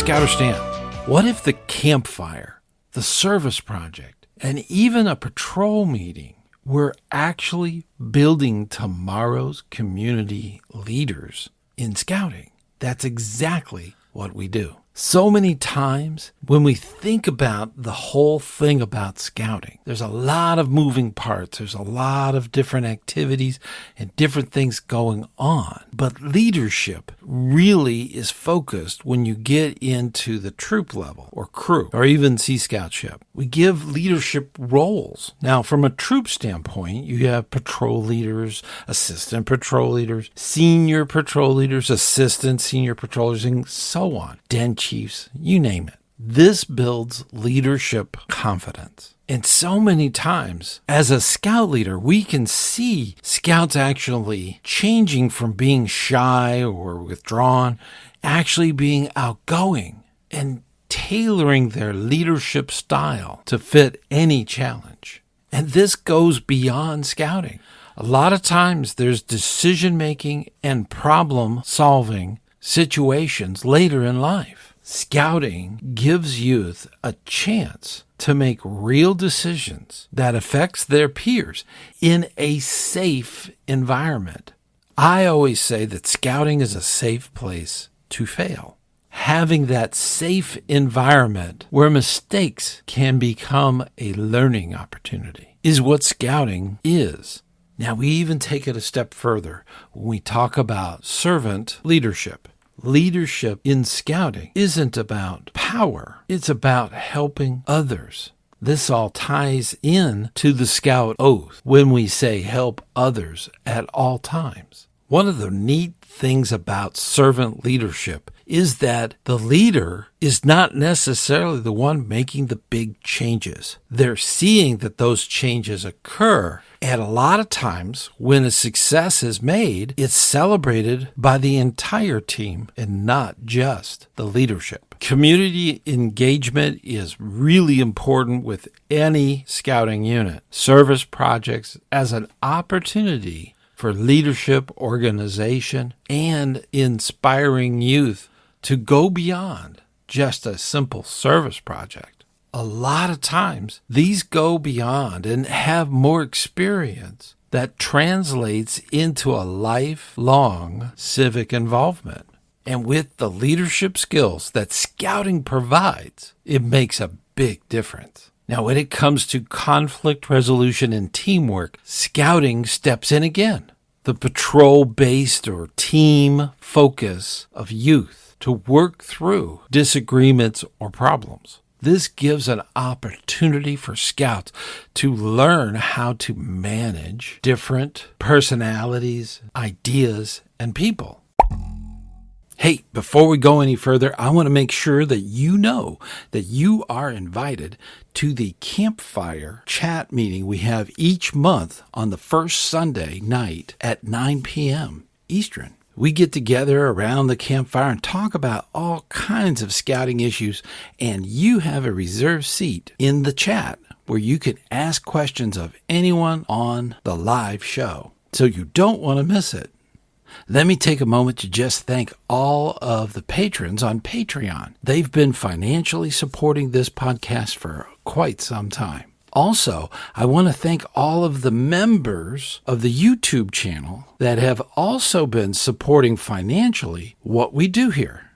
ScouterStan, what if the campfire, the service project, and even a patrol meeting were actually building tomorrow's community leaders in scouting? That's exactly what we do. So many times when we think about the whole thing about scouting, there's a lot of moving parts. There's a lot of different activities and different things going on. But leadership really is focused when you get into the troop level or crew or even Sea Scoutship. We give leadership roles. Now, from a troop standpoint, you have patrol leaders, assistant patrol leaders, senior patrol leaders, assistant senior patrol leaders, and so on. Den chiefs, you name it. This builds leadership confidence. And so many times, as a scout leader, we can see scouts actually changing from being shy or withdrawn, actually being outgoing and tailoring their leadership style to fit any challenge. And this goes beyond scouting. A lot of times there's decision-making and problem-solving situations later in life. Scouting gives youth a chance to make real decisions that affects their peers in a safe environment. I always say that scouting is a safe place to fail. Having that safe environment where mistakes can become a learning opportunity is what scouting is. Now, we even take it a step further when we talk about servant leadership. Leadership in scouting isn't about power. It's about helping others. This all ties in to the Scout Oath when we say help others at all times. One of the neat things about servant leadership is that the leader is not necessarily the one making the big changes. They're seeing that those changes occur. And a lot of times when a success is made, it's celebrated by the entire team and not just the leadership. Community engagement is really important with any scouting unit. Service projects as an opportunity for leadership, organization, and inspiring youth to go beyond just a simple service project. A lot of times, these go beyond and have more experience that translates into a lifelong civic involvement. And with the leadership skills that scouting provides, it makes a big difference. Now, when it comes to conflict resolution and teamwork, scouting steps in again. The patrol-based or team focus of youth to work through disagreements or problems. This gives an opportunity for scouts to learn how to manage different personalities, ideas, and people. Hey, before we go any further, I want to make sure that you know that you are invited to the campfire chat meeting we have each month on the first Sunday night at 9 p.m. Eastern. We get together around the campfire and talk about all kinds of scouting issues, and you have a reserved seat in the chat where you can ask questions of anyone on the live show. So you don't want to miss it. Let me take a moment to just thank all of the patrons on Patreon. They've been financially supporting this podcast for quite some time. Also, I want to thank all of the members of the YouTube channel that have also been supporting financially what we do here.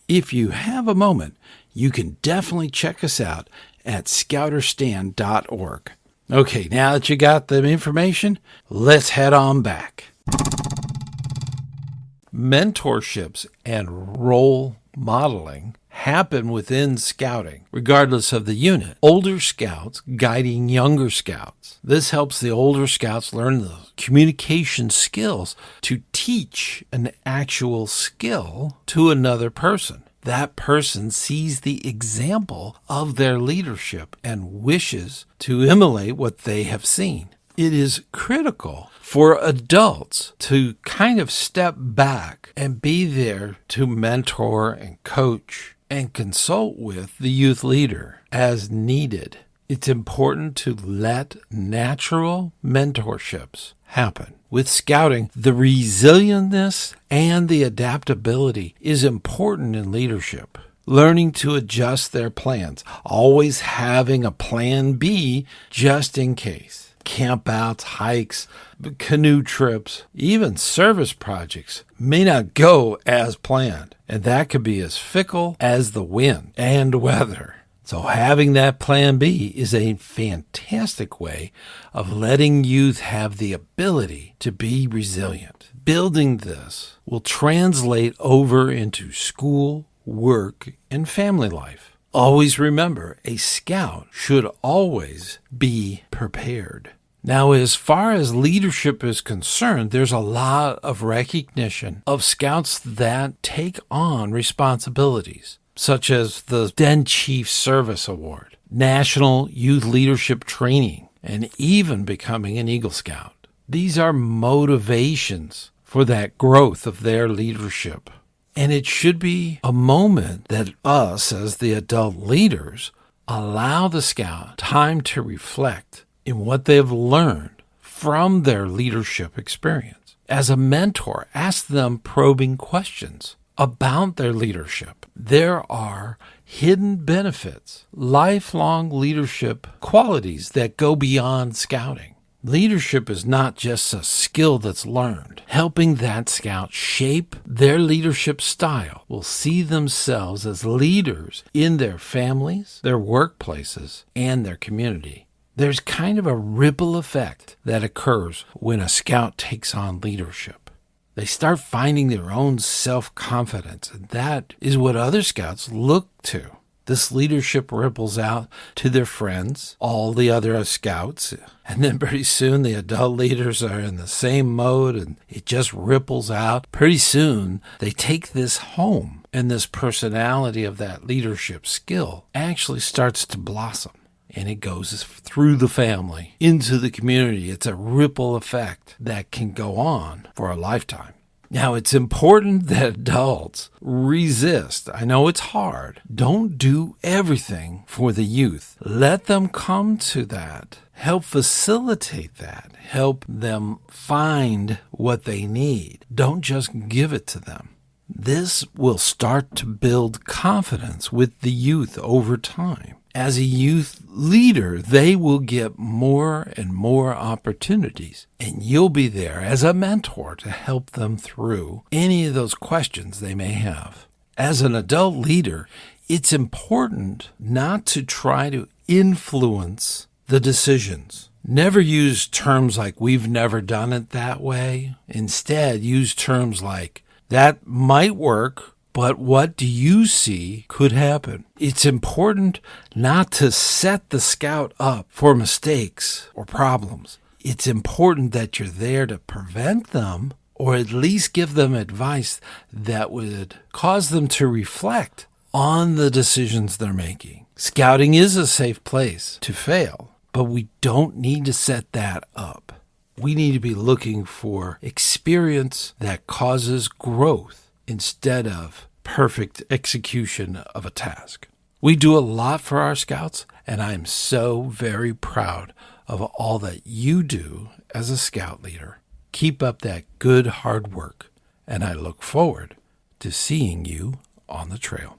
If you have a moment, you can definitely check us out at ScouterStan.org. Okay, now that you got the information, let's head on back. Mentorships and role modeling happen within scouting, regardless of the unit. Older scouts guiding younger scouts. This helps the older scouts learn the communication skills to teach an actual skill to another person. That person sees the example of their leadership and wishes to emulate what they have seen. It is critical for adults to kind of step back and be there to mentor and coach and consult with the youth leader as needed. It's important to let natural mentorships happen. With scouting, the resilientness and the adaptability is important in leadership. learning to adjust their plans, always having a plan B just in case. Campouts, hikes, canoe trips, even service projects may not go as planned, and that could be as fickle as the wind and weather. So having that plan B is a fantastic way of letting youth have the ability to be resilient. Building this will translate over into school, work, and family life. Always remember, a scout should always be prepared. Now, as far as leadership is concerned, there's a lot of recognition of scouts that take on responsibilities, such as the Den Chief Service Award, National Youth Leadership Training, and even becoming an Eagle Scout. These are motivations for that growth of their leadership. And it should be a moment that us, as the adult leaders, allow the scout time to reflect in what they've learned from their leadership experience. As a mentor, ask them probing questions about their leadership. There are hidden benefits, lifelong leadership qualities that go beyond scouting. Leadership is not just a skill that's learned. Helping that scout shape their leadership style will see themselves as leaders in their families, their workplaces, and their community. There's kind of a ripple effect that occurs when a scout takes on leadership. They start finding their own self-confidence, and that is what other scouts look to. This leadership ripples out to their friends, all the other scouts, and then pretty soon the adult leaders are in the same mode, and it just ripples out. Pretty soon they take this home, and this personality of that leadership skill actually starts to blossom. And it goes through the family, into the community. It's a ripple effect that can go on for a lifetime. Now, it's important that adults resist. I know it's hard. Don't do everything for the youth. Let them come to that. Help facilitate that. Help them find what they need. Don't just give it to them. This will start to build confidence with the youth over time. As a youth leader, they will get more and more opportunities, and you'll be there as a mentor to help them through any of those questions they may have. As an adult leader, it's important not to try to influence the decisions. Never use terms like, "we've never done it that way." Instead, use terms like, "that might work, but what do you see could happen?" It's important not to set the scout up for mistakes or problems. It's important that you're there to prevent them, or at least give them advice that would cause them to reflect on the decisions they're making. Scouting is a safe place to fail, but we don't need to set that up. We need to be looking for experience that causes growth instead of perfect execution of a task. We do a lot for our scouts, and I'm so very proud of all that you do as a scout leader. Keep up that good hard work, and I look forward to seeing you on the trail.